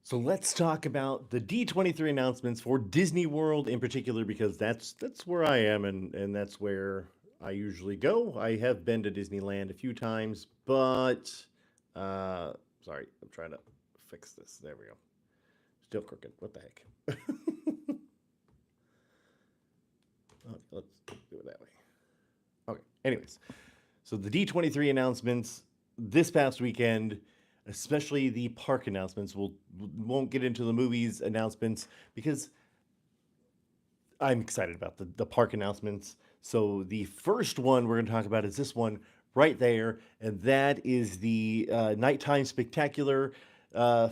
So let's talk about the D23 announcements for Disney World in particular because that's where I am and that's where I usually go. I have been to Disneyland a few times, but uh sorry, I'm trying to fix this. There we go. Still crooked. What the heck? Let's do it that way. Okay. Anyways, so the D23 announcements this past weekend, especially the park announcements. Won't get into the movies announcements because I'm excited about the park announcements. So the first one we're going to talk about is this one right there, and that is the nighttime spectacular uh,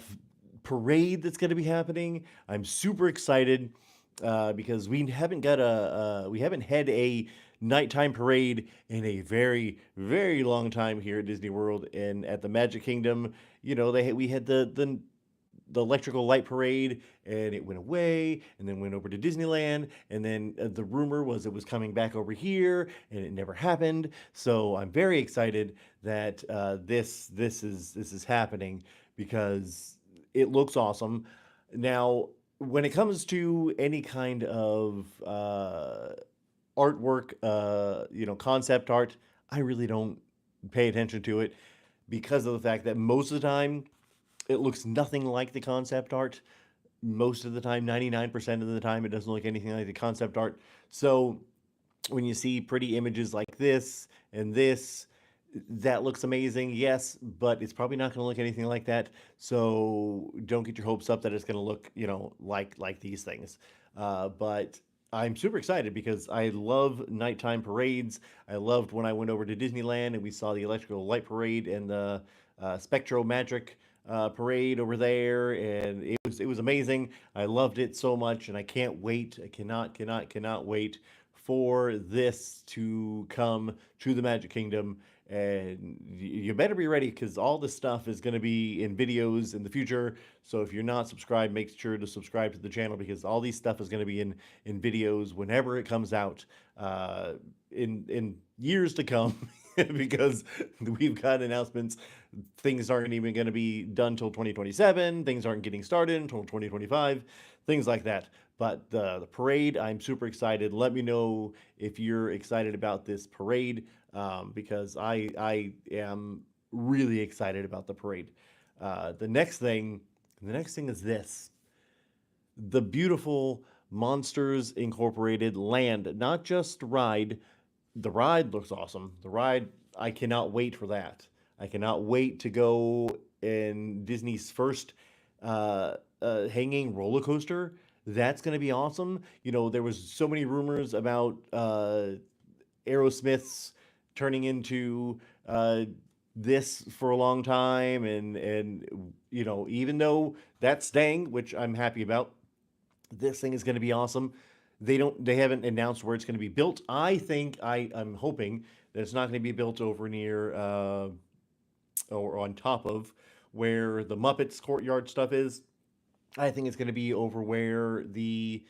parade that's going to be happening. I'm super excited because we haven't had a nighttime parade in a very long time here at Disney World and at the Magic Kingdom. We had the electrical light parade and it went away and then went over to Disneyland and then the rumor was it was coming back over here and it never happened. So I'm very excited that this is happening because it looks awesome. Now, when it comes to any kind of artwork, concept art, I really don't pay attention to it because of the fact that most of the time it looks nothing like the concept art. Most of the time, 99% of the time, it doesn't look anything like the concept art. So when you see pretty images like this and this, that looks amazing, yes, but it's probably not going to look anything like that. So don't get your hopes up that it's going to look, like these things. But I'm super excited because I love nighttime parades. I loved when I went over to Disneyland and we saw the electrical light parade and the Spectro Magic parade over there, and it was amazing. I loved it so much, and I can't wait. I cannot wait for this to come to the Magic Kingdom. And you better be ready because all this stuff is going to be in videos in the future. So if you're not subscribed, make sure to subscribe to the channel because all these stuff is going to be in videos whenever it comes out in years to come. Because we've got announcements. Things aren't even going to be done till 2027. Things aren't getting started until 2025. Things like that. But the parade, I'm super excited. Let me know if you're excited about this parade because I am really excited about the parade. The next thing is this: the beautiful Monsters Incorporated land, not just ride. The ride looks awesome. The ride, I cannot wait for that. I cannot wait to go in Disney's first hanging roller coaster. That's going to be awesome. There was so many rumors about Aerosmith's turning into this for a long time, and even though that's staying, which I'm happy about, this thing is going to be awesome. They haven't announced where it's going to be built. I'm hoping that it's not going to be built over near or on top of where the Muppets courtyard stuff is. I think it's going to be over where the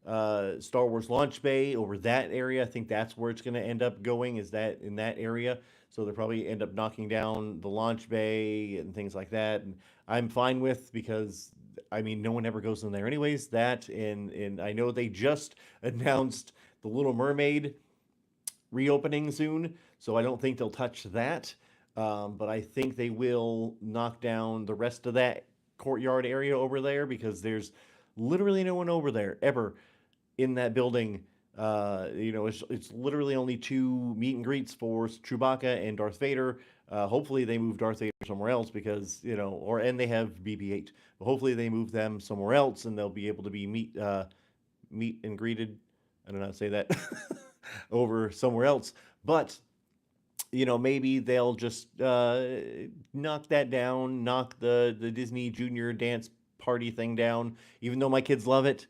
Star Wars launch bay, over that area. I think that's where it's going to end up going, is that in that area. So they'll probably end up knocking down the launch bay and things like that. And I'm fine with, because I mean, no one ever goes in there anyways. That, and I know they just announced the Little Mermaid reopening soon, so I don't think they'll touch that. But I think they will knock down the rest of that courtyard area over there because there's literally no one over there ever in that building. It's literally only two meet and greets for Chewbacca and Darth Vader. Hopefully they move Darth Vader somewhere else because and they have BB-8. But hopefully they move them somewhere else and they'll be able to be meet and greeted. I don't know how to say that over somewhere else. But maybe they'll just knock that down, knock the Disney Junior Dance Party thing down. Even though my kids love it,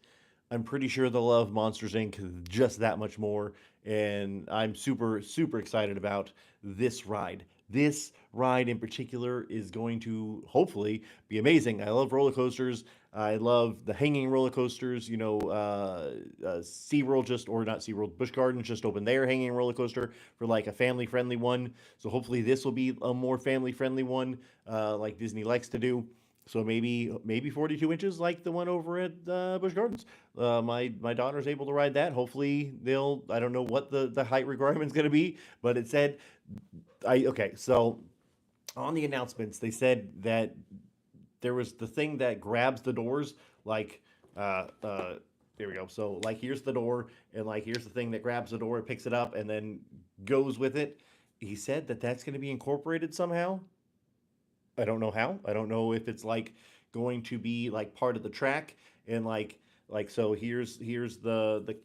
I'm pretty sure they'll love Monsters Inc. just that much more. And I'm super excited about this ride. This ride in particular is going to hopefully be amazing. I love roller coasters. I love the hanging roller coasters. SeaWorld or not SeaWorld, Busch Gardens just opened their hanging roller coaster for like a family friendly one. So hopefully this will be a more family friendly one, like Disney likes to do. So maybe 42 inches like the one over at Busch Gardens. My daughter's able to ride that. Hopefully they'll, I don't know what the height requirement's going to be, but it said okay. So on the announcements they said that there was the thing that grabs the doors, like uh uh there we go. So like here's the door, and like here's the thing that grabs the door, it picks it up and then goes with it. He said that that's going to be incorporated somehow. I don't know how. I don't know if it's like going to be like part of the track, and like so here's the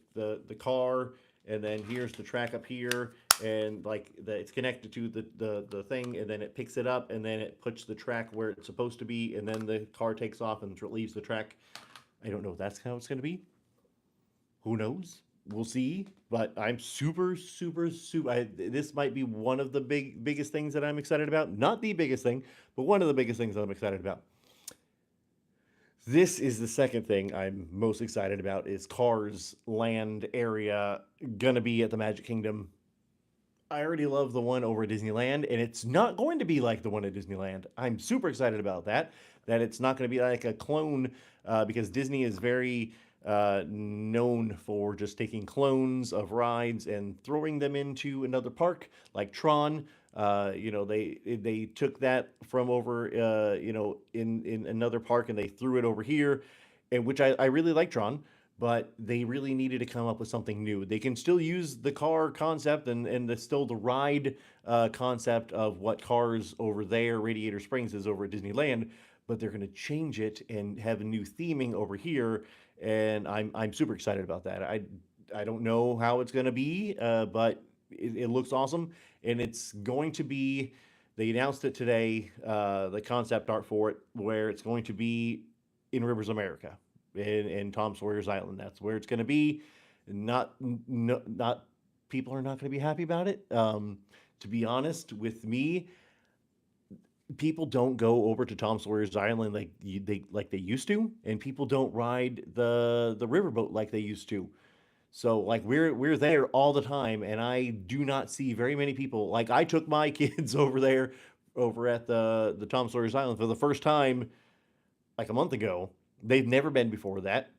car, and then here's the track up here, and like it's connected to the thing, and then it picks it up, and then it puts the track where it's supposed to be, and then the car takes off and leaves the track. I don't know if that's how it's going to be. Who knows? We'll see. But I'm super. This might be one of the biggest things that I'm excited about. Not the biggest thing, but one of the biggest things that I'm excited about. This is the second thing I'm most excited about is Cars Land area gonna be at the Magic Kingdom. I already love the one over at Disneyland, and it's not going to be like the one at Disneyland. I'm super excited about that. That it's not going to be like a clone, because Disney is very known for just taking clones of rides and throwing them into another park, like Tron. They took that from over, in another park, and they threw it over here, and which I really like Tron, but they really needed to come up with something new. They can still use the car concept and still the ride concept of what Cars over there, Radiator Springs, is over at Disneyland, but they're going to change it and have a new theming over here, and I'm super excited about that. I don't know how it's going to be, but it looks awesome, and it's going to be. They announced it today, the concept art for it, where it's going to be in Rivers America, in Tom Sawyer's Island. That's where it's going to be. Not, no, not People are not going to be happy about it. To be honest with me, people don't go over to Tom Sawyer's Island like they used to, and people don't ride the riverboat like they used to. So like we're there all the time, and I do not see very many people. Like I took my kids over there, over at the Tom Sawyer's Island for the first time like a month ago. They've never been before that,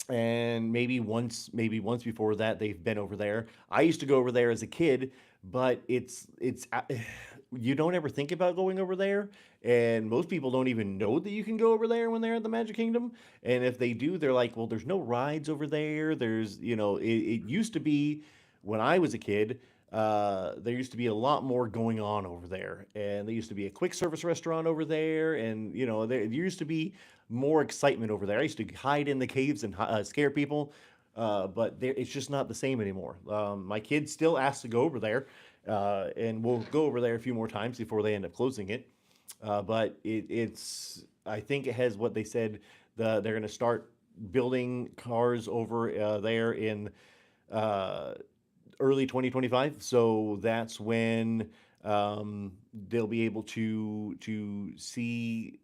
and maybe once before that they've been over there. I used to go over there as a kid, but you don't ever think about going over there, and most people don't even know that you can go over there when they're at the Magic Kingdom. And if they do, they're like, "Well, there's no rides over there." It used to be when I was a kid. There used to be a lot more going on over there, and there used to be a quick service restaurant over there, and there used to be more excitement over there. I used to hide in the caves and scare people, but it's just not the same anymore. My kids still ask to go over there, and we'll go over there a few more times before they end up closing it. But it's I think it has what they said. They're going to start building cars over there in uh, early 2025. So that's when they'll be able to see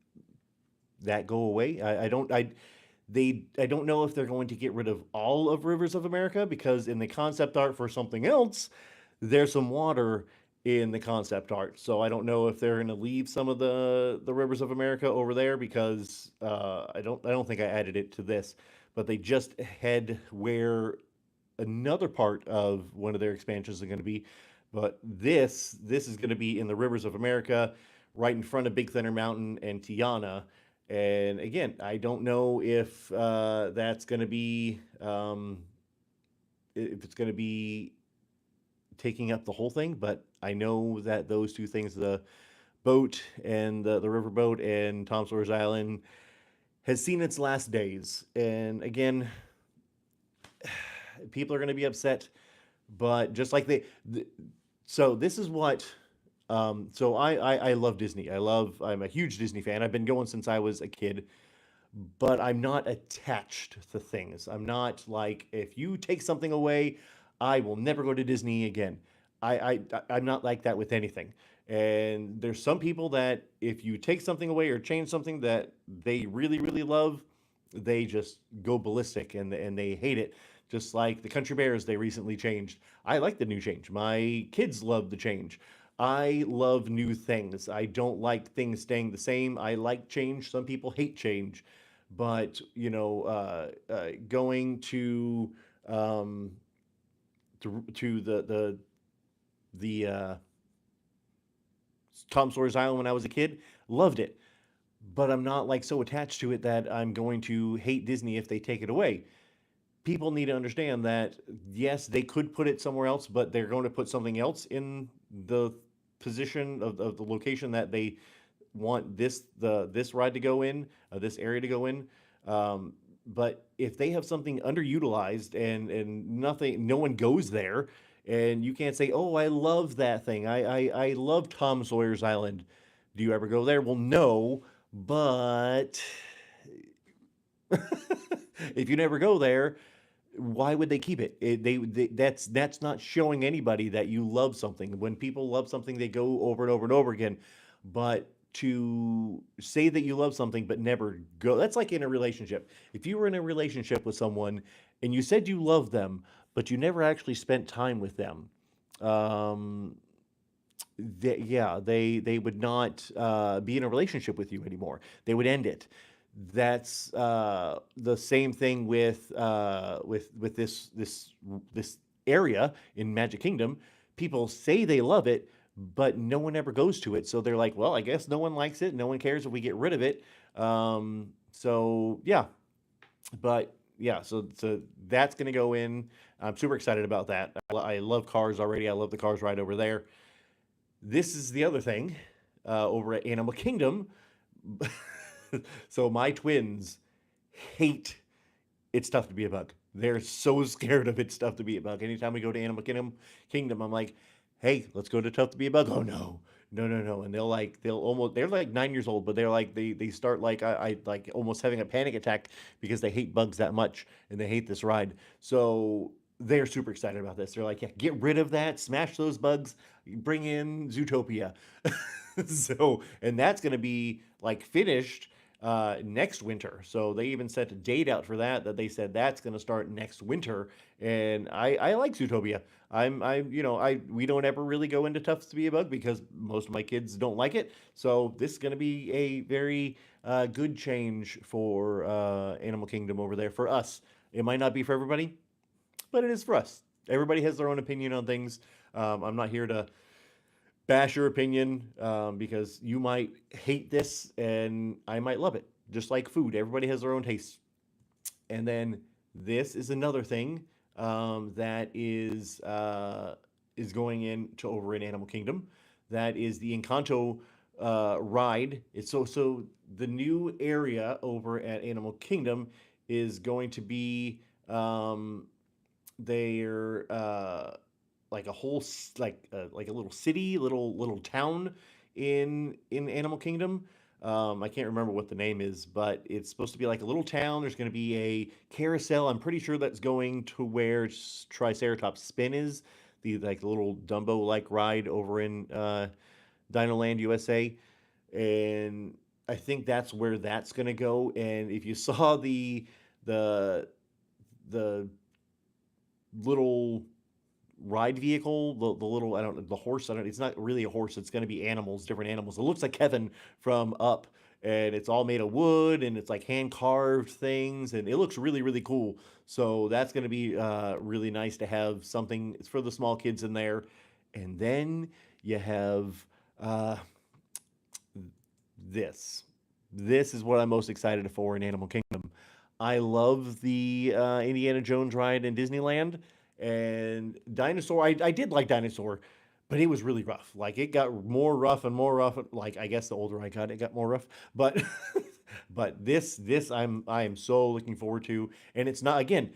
that go away. I don't know if they're going to get rid of all of Rivers of America, because in the concept art for something else, there's some water in the concept art. So I don't know if they're going to leave some of the Rivers of America over there, because I don't think I added it to this, but they just had where another part of one of their expansions is going to be. But this is going to be in the Rivers of America, right in front of Big Thunder Mountain and Tiana. And again, I don't know that's going to be if it's going to be taking up the whole thing, but I know that those two things, the boat and the riverboat and Tom Sawyer's Island, has seen its last days. And again, people are going to be upset, but just like so this is what. So I love Disney. I'm a huge Disney fan. I've been going since I was a kid, but I'm not attached to things. I'm not like, if you take something away, I will never go to Disney again. I'm not like that with anything. And there's some people that if you take something away or change something that they really, really love, they just go ballistic, and they hate it. Just like the Country Bears they recently changed. I like the new change. My kids love the change. I love new things. I don't like things staying the same. I like change. Some people hate change, but going um, to the Tom Sawyer's Island when I was a kid, loved it. But I'm not like so attached to it that I'm going to hate Disney if they take it away. People need to understand that yes, they could put it somewhere else, but they're going to put something else in the position of the location that they want this ride to go in, this area to go in. But if they have something underutilized and nothing, no one goes there, and you can't say, "Oh, I love that thing. I love Tom Sawyer's Island." Do you ever go there? Well, no, but if you never go there, why would they keep it? That's not showing anybody that you love something. When people love something, they go over and over and over again. But to say that you love something but never go, that's like in a relationship. If you were in a relationship with someone and you said you love them, but you never actually spent time with them, um, yeah, they would not be in a relationship with you anymore. They would end it. That's the same thing with this area in Magic Kingdom. People say they love it, but no one ever goes to it. So they're like, well, I guess no one likes it. No one cares if we get rid of it. So yeah, but yeah, so that's gonna go in. I'm super excited about that. I love cars already. I love the cars right over there. This is the other thing over at Animal Kingdom. So my twins hate It's Tough to Be a Bug. They're so scared of It's Tough to Be a Bug. Anytime we go to Kingdom, I'm like, hey, let's go to Tough to Be a Bug. Oh no, no, no, no. And they're like 9 years old, but they start like I like almost having a panic attack because they hate bugs that much and they hate this ride. So they're super excited about this. They're like, yeah, get rid of that, smash those bugs, bring in Zootopia. So, and that's going to be like finished next winter. So they even set a date out for that. That they said that's going to start next winter. And I like Zootopia. We don't ever really go into Tough to Be a Bug because most of my kids don't like it. So this is going to be a very good change for Animal Kingdom over there for us. It might not be for everybody, but it is for us. Everybody has their own opinion on things. I'm not here to bash your opinion because you might hate this and I might love it. Just like food, everybody has their own tastes. And then this is another thing that is going into over in Animal Kingdom. That is the Encanto ride. It's so the new area over at Animal Kingdom is going to be they're like a whole like a little city, little town in Animal Kingdom. I can't remember what the name is, but it's supposed to be like a little town. There's going to be a carousel. I'm pretty sure that's going to where Triceratops Spin is, the like little Dumbo like ride over in Dino Land, USA, and I think that's where that's going to go. And if you saw the the little ride vehicle, the little I don't know the horse. I don't. It's not really a horse. It's going to be animals, different animals. It looks like Kevin from Up, and it's all made of wood, and it's like hand carved things, and it looks really cool. So that's going to be really nice to have something for the small kids in there, and then you have uh, this. This is what I'm most excited for in Animal Kingdom. I love the Indiana Jones ride in Disneyland, and Dinosaur. I did like Dinosaur, but it was really rough. Like it got more rough and more rough. Like I guess the older I got, it got more rough. But but this I am so looking forward to, and it's not again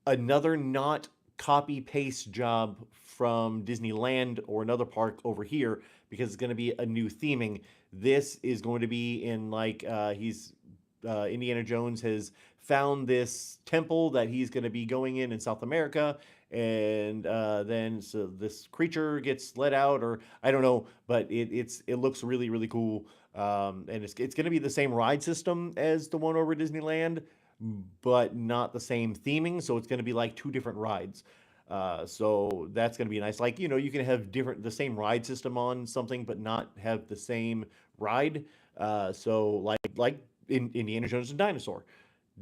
another not copy paste job from Disneyland or another park over here because it's going to be a new theming. This is going to be in like he's Indiana Jones has found this temple that he's going to be going in South America, and then so this creature gets let out, or I don't know, but it looks really cool, and it's going to be the same ride system as the one over Disneyland, but not the same theming. So it's going to be like two different rides. So that's going to be nice. Like, you know, you can have the same ride system on something, but not have the same ride. So like in Indiana Jones and Dinosaur.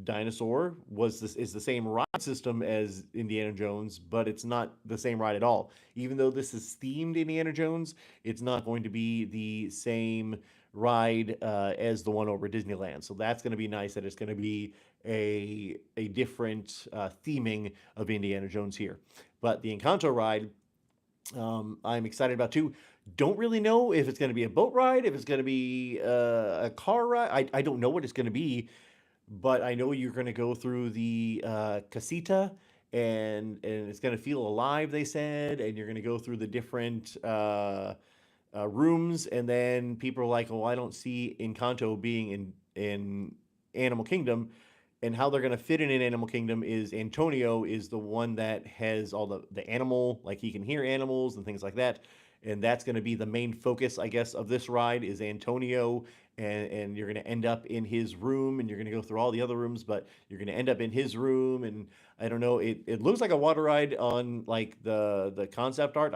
Dinosaur is the same ride system as Indiana Jones, but it's not the same ride at all. Even though this is themed Indiana Jones, it's not going to be the same ride as the one over at Disneyland. So that's going to be nice that it's going to be a different theming of Indiana Jones here. But the Encanto ride, I'm excited about too. Don't really know if it's going to be a boat ride, if it's going to be a car ride. I don't know what it's going to be, but I know you're going to go through the casita, and it's going to feel alive. They said, and you're going to go through the different rooms, and then people are like, "Oh, I don't see Encanto being in Animal Kingdom." And how they're going to fit in Animal Kingdom is Antonio is the one that has all the animal, like he can hear animals and things like that. And that's going to be the main focus, I guess, of this ride is Antonio. And you're going to end up in his room, and you're going to go through all the other rooms, but you're going to end up in his room. And I don't know, it looks like a water ride on like the concept art.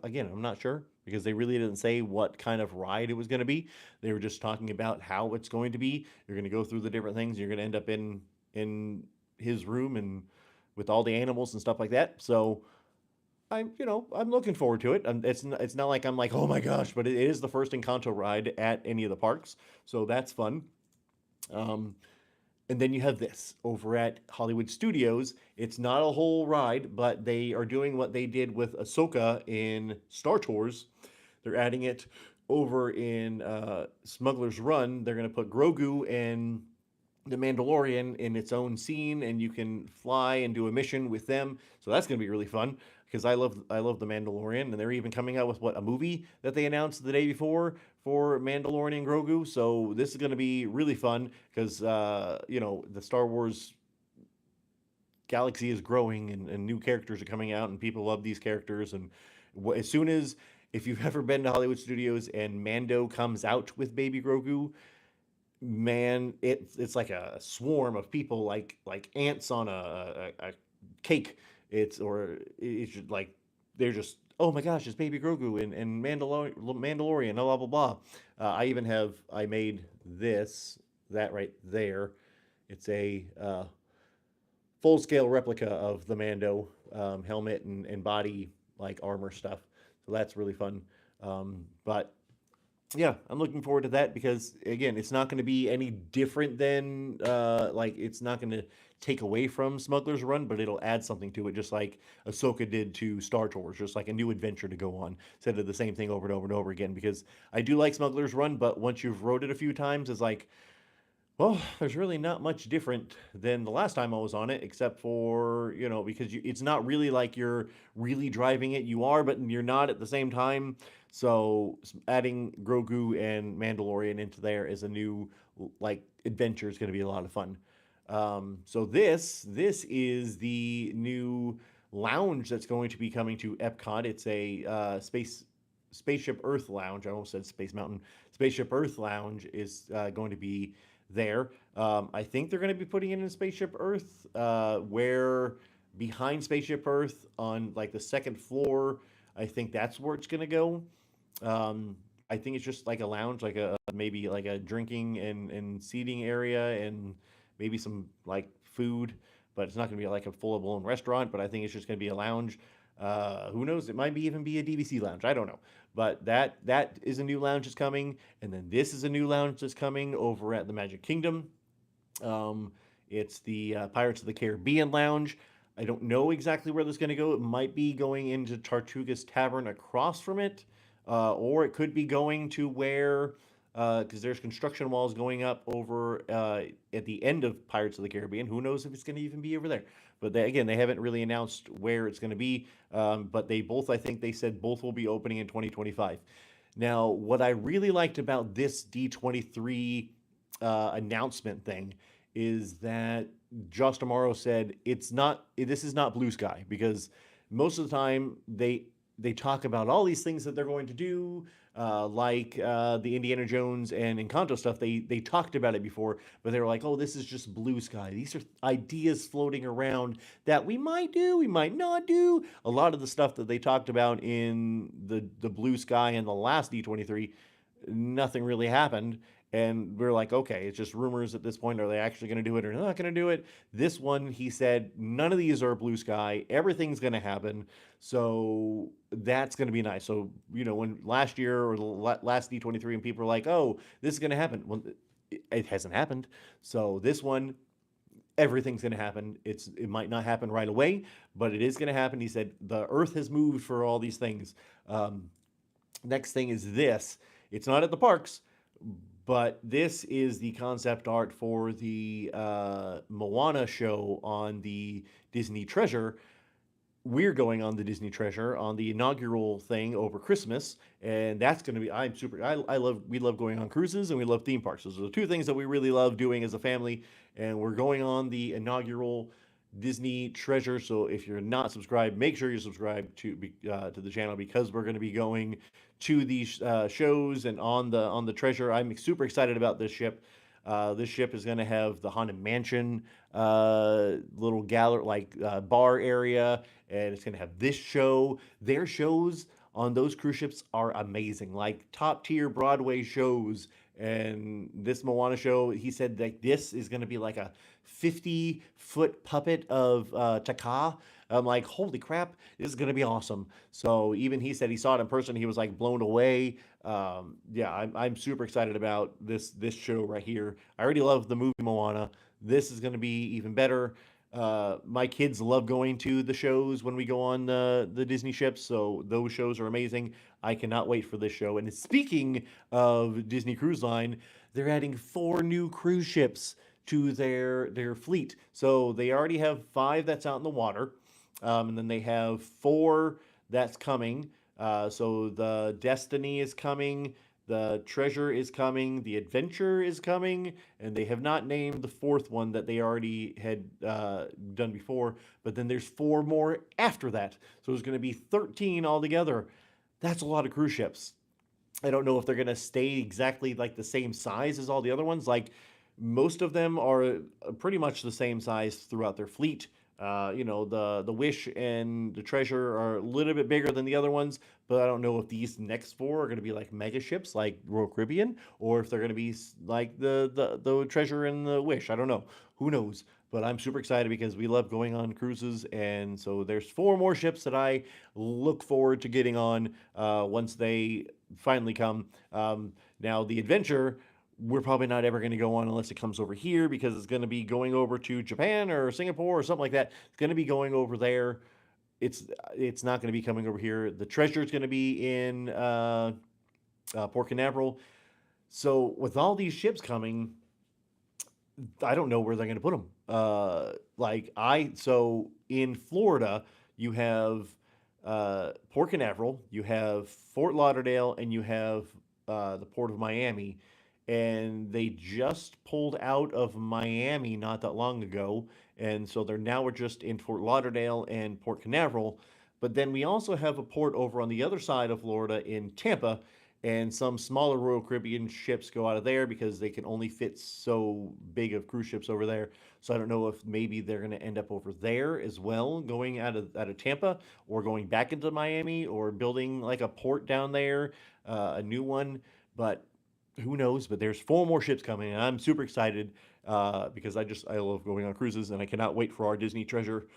Again, I'm not sure because they really didn't say what kind of ride it was going to be. They were just talking about how it's going to be. You're going to go through the different things. You're going to end up in his room and with all the animals and stuff like that. So I'm looking forward to it. It's not like I'm like, oh my gosh, but it is the first Encanto ride at any of the parks, so that's fun. Um, and then you have this over at Hollywood Studios. It's not a whole ride, but they are doing what they did with Ahsoka in Star Tours. They're adding it over in Smuggler's Run. They're going to put Grogu and the Mandalorian in its own scene, and you can fly and do a mission with them. So that's going to be really fun because I love the Mandalorian, and they're even coming out with a movie that they announced the day before for Mandalorian and Grogu. So this is going to be really fun because the Star Wars galaxy is growing, and new characters are coming out, and people love these characters. And as soon as if you've ever been to Hollywood Studios and Mando comes out with Baby Grogu, man, it's like a swarm of people, like ants on a cake. It's just like they're just, oh my gosh, it's Baby Grogu and Mandalorian, blah blah blah. I made that right there. It's a full scale replica of the Mando helmet and body like armor stuff. So that's really fun. But yeah, I'm looking forward to that because again, it's not going to be any different than it's not going to take away from Smuggler's Run, but it'll add something to it, just like Ahsoka did to Star Tours, just like a new adventure to go on instead of the same thing over and over and over again. Because I do like Smuggler's Run, but once you've rode it a few times, it's like, well, there's really not much different than the last time I was on it, except for, because it's not really like you're really driving it. You are, but you're not at the same time. So adding Grogu and Mandalorian into there as a new adventure is going to be a lot of fun. So this is the new lounge that's going to be coming to Epcot. It's a Spaceship Earth Lounge. I almost said Space Mountain. Spaceship Earth Lounge is going to be there. I think they're going to be putting it in Spaceship Earth, where behind Spaceship Earth on like the second floor, I think that's where it's going to go. I think it's just like a lounge, like maybe like a drinking and seating area, and maybe some like food, but it's not going to be like a full blown restaurant. But I think it's just going to be a lounge. Who knows? It might even be a DVC lounge. I don't know. But that is a new lounge that's coming, and then this is a new lounge that's coming over at the Magic Kingdom. It's the Pirates of the Caribbean lounge. I don't know exactly where this is going to go. It might be going into Tortuga's Tavern across from it, or it could be going to where, because there's construction walls going up over at the end of Pirates of the Caribbean. Who knows if it's going to even be over there? But they haven't really announced where it's going to be. But I think they said both will be opening in 2025. Now, what I really liked about this D23 announcement thing is that Josh D'Amaro said this is not blue sky, because most of the time they talk about all these things that they're going to do, the Indiana Jones and Encanto stuff. They talked about it before, but they were like, "Oh, this is just blue sky. These are ideas floating around that we might do, we might not do." A lot of the stuff that they talked about in the blue sky and the last D23, nothing really happened. And we're like, okay, it's just rumors at this point. Are they actually going to do it or not going to do it? This one, he said, none of these are blue sky. Everything's going to happen. So that's going to be nice. So, when last year or the last D23 and people were like, oh, this is going to happen. Well, it hasn't happened. So this one, everything's going to happen. It might not happen right away, but it is going to happen. He said the earth has moved for all these things. Next thing is this. It's not at the parks, but this is the concept art for the Moana show on the Disney Treasure. We're going on the Disney Treasure on the inaugural thing over Christmas, and that's going to be. We love going on cruises and we love theme parks. Those are the two things that we really love doing as a family, and we're going on the inaugural Disney Treasure. So if you're not subscribed, make sure you're subscribed to the channel, because we're going to be going to these shows and on the Treasure. I'm super excited about this ship. This ship is going to have the Haunted Mansion little gallery, bar area, and it's going to have this show. Their shows on those cruise ships are amazing, like top tier Broadway shows. And this Moana show, he said that this is going to be like a 50-foot puppet of Taka. I'm like, holy crap, this is going to be awesome. So even he said he saw it in person. He was like blown away. Yeah, I'm super excited about this show right here. I already love the movie Moana. This is going to be even better. My kids love going to the shows when we go on the Disney ships, so those shows are amazing. I cannot wait for this show. And speaking of Disney Cruise Line, they're adding 4 new cruise ships to their fleet. So they already have 5 that's out in the water, and then they have 4 that's coming. So the Destiny is coming, the Treasure is coming, the Adventure is coming, and they have not named the 4th one that they already had done before. But then there's 4 more after that. So there's going to be 13 altogether. That's a lot of cruise ships. I don't know if they're going to stay exactly like the same size as all the other ones. Like, most of them are pretty much the same size throughout their fleet. The Wish and the Treasure are a little bit bigger than the other ones, but I don't know if these next 4 are going to be like mega ships like Royal Caribbean, or if they're going to be like the Treasure and the Wish. I don't know. Who knows? But I'm super excited because we love going on cruises, and so there's 4 more ships that I look forward to getting on once they finally come. Now the Adventure, we're probably not ever going to go on unless it comes over here, because it's going to be going over to Japan or Singapore or something like that. It's going to be going over there. It's not going to be coming over here. The Treasure is going to be in Port Canaveral. So with all these ships coming, I don't know where they're going to put them. So in Florida, you have Port Canaveral, you have Fort Lauderdale, and you have the Port of Miami. And they just pulled out of Miami not that long ago, and so we're just in Fort Lauderdale and Port Canaveral. But then we also have a port over on the other side of Florida in Tampa, and some smaller Royal Caribbean ships go out of there because they can only fit so big of cruise ships over there. So I don't know if maybe they're going to end up over there as well, going out of Tampa, or going back into Miami, or building like a port down there, a new one. But who knows? But there's 4 more ships coming, and I'm super excited because I love going on cruises, and I cannot wait for our Disney Treasure,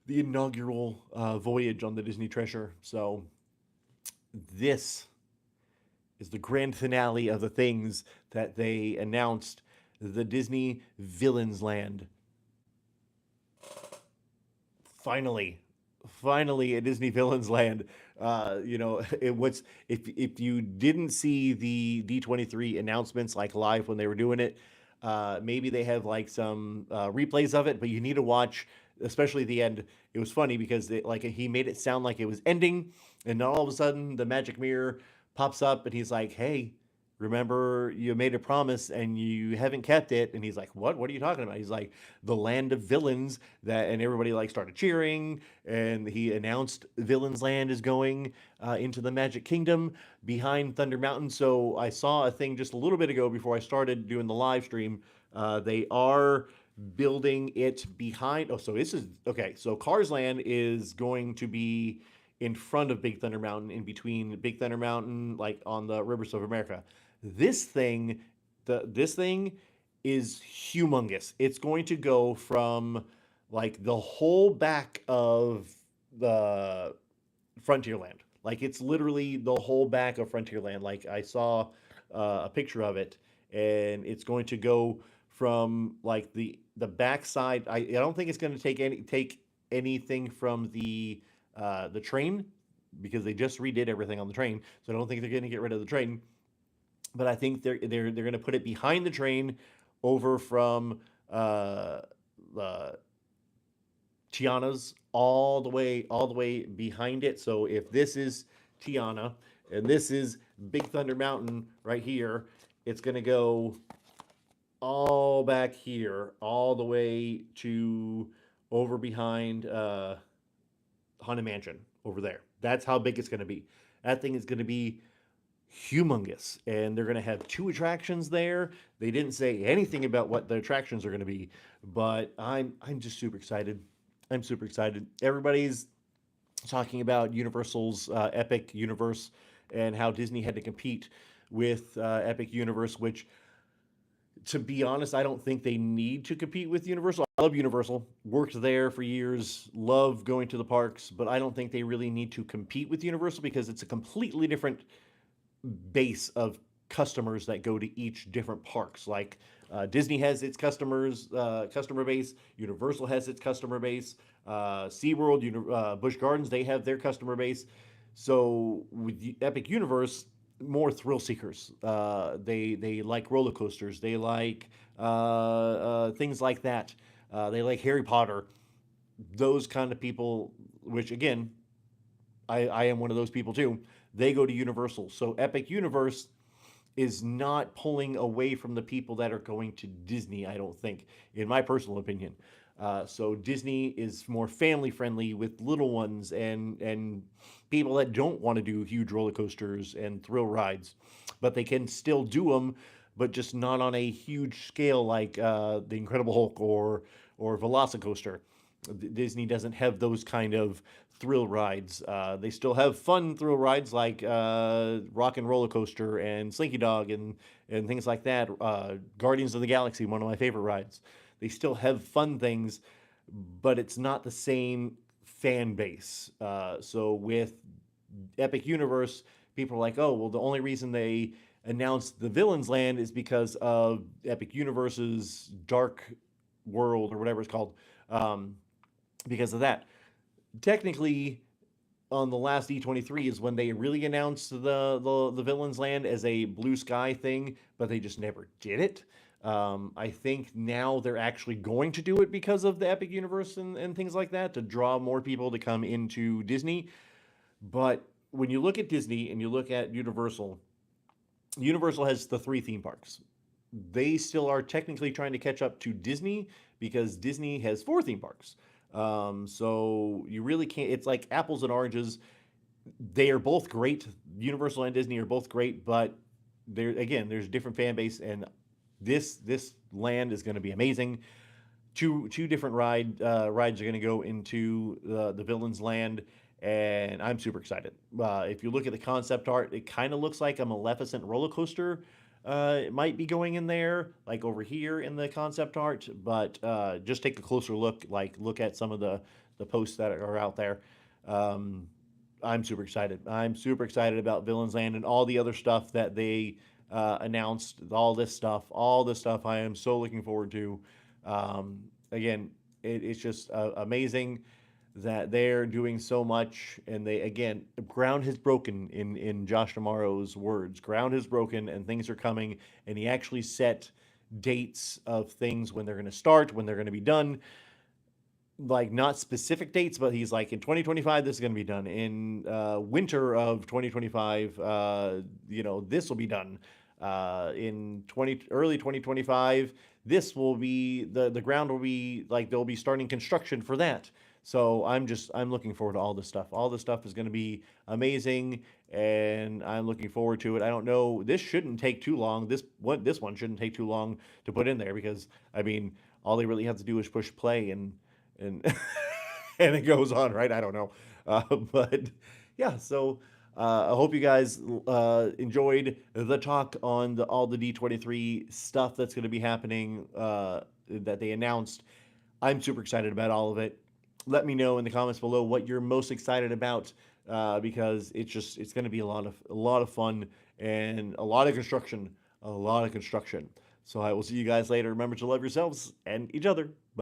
the inaugural voyage on the Disney Treasure. So this is the grand finale of the things that they announced. The Disney Villians Land. Finally a Disney Villians Land. It was, if you didn't see the D23 announcements like live when they were doing it, maybe they have like some replays of it, but you need to watch, especially the end. It was funny because he made it sound like it was ending, and then all of a sudden the magic mirror pops up and he's like, "Hey, remember you made a promise and you haven't kept it. And he's like, what are you talking about? He's like, the land of villains. That, and everybody like started cheering, and he announced Villians Land is going into the Magic Kingdom behind Thunder Mountain. So I saw a thing just a little bit ago before I started doing the live stream. They are building it behind. Oh, so this is okay. So Cars Land is going to be in front of Big Thunder Mountain, in between Big Thunder Mountain, like on the Rivers of America. This thing, this thing is humongous. It's going to go from like the whole back of the Frontierland. Like it's literally the whole back of Frontierland. Like I saw a picture of it, and it's going to go from like the backside. I don't think it's going to take anything from the train, because they just redid everything on the train. So I don't think they're going to get rid of the train. But I think they're going to put it behind the train, over from the Tiana's all the way behind it. So if this is Tiana and this is Big Thunder Mountain right here, it's going to go all back here, all the way to over behind Haunted Mansion over there. That's how big it's going to be. That thing is going to be humongous, and they're going to have two attractions there. They didn't say anything about what the attractions are going to be, but I'm just super excited. I'm super excited. Everybody's talking about Universal's Epic Universe and how Disney had to compete with Epic Universe, which, to be honest, I don't think they need to compete with Universal. I love Universal, worked there for years, love going to the parks, but I don't think they really need to compete with Universal, because it's a completely different base of customers that go to each different parks. Like Disney has its customer base, Universal has its customer base, SeaWorld, Busch Gardens, they have their customer base. So with the Epic Universe, more thrill seekers. They like roller coasters. They like things like that. They like Harry Potter. Those kind of people, which again, I am one of those people too. They go to Universal. So Epic Universe is not pulling away from the people that are going to Disney, I don't think, in my personal opinion. So Disney is more family friendly with little ones and people that don't want to do huge roller coasters and thrill rides, but they can still do them, but just not on a huge scale like the Incredible Hulk or Velocicoaster. Disney doesn't have those kind of thrill rides. They still have fun thrill rides like Rock and Roller Coaster and Slinky Dog and things like that. Guardians of the Galaxy, one of my favorite rides. They still have fun things, but it's not the same fan base. So with Epic Universe, people are like, oh, well, the only reason they announced the Villians Land is because of Epic Universe's Dark World or whatever it's called. Because of that. Technically, on the last D23 is when they really announced the Villians Land as a blue sky thing, but they just never did it. I think now they're actually going to do it because of the Epic Universe and things like that, to draw more people to come into Disney. But when you look at Disney and you look at Universal, Universal has the 3 theme parks. They still are technically trying to catch up to Disney, because Disney has 4 theme parks. So you really can't, it's like apples and oranges. They are both great. Universal and Disney are both great, but there's different fan base, and this land is going to be amazing. Two different rides are going to go into the Villains Land, and I'm super excited. If you look at the concept art, it kind of looks like a Maleficent roller coaster. It might be going in there, like over here in the concept art, but just take a closer look. Like look at some of the posts that are out there. I'm super excited. I'm super excited about Villains Land and all the other stuff that they announced. All this stuff. I am so looking forward to. Again, it's just amazing that they're doing so much, and they, again, ground has broken, in Josh D'Amaro's words. Ground has broken and things are coming, and he actually set dates of things when they're going to start, when they're going to be done. Like not specific dates, but he's like, in 2025 this is going to be done. In winter of 2025, this will be done. in early 2025. This will be the ground will be like they'll be starting construction for that. So I'm looking forward to all this stuff. All this stuff is going to be amazing, and I'm looking forward to it. I don't know. This shouldn't take too long. This one shouldn't take too long to put in there because I mean all they really have to do is push play and and it goes on, right? I don't know, but yeah. So I hope you guys enjoyed the talk on all the D23 stuff that's going to be happening that they announced. I'm super excited about all of it. Let me know in the comments below what you're most excited about because it's going to be a lot of fun and a lot of construction. So I will see you guys later. Remember to love yourselves and each other.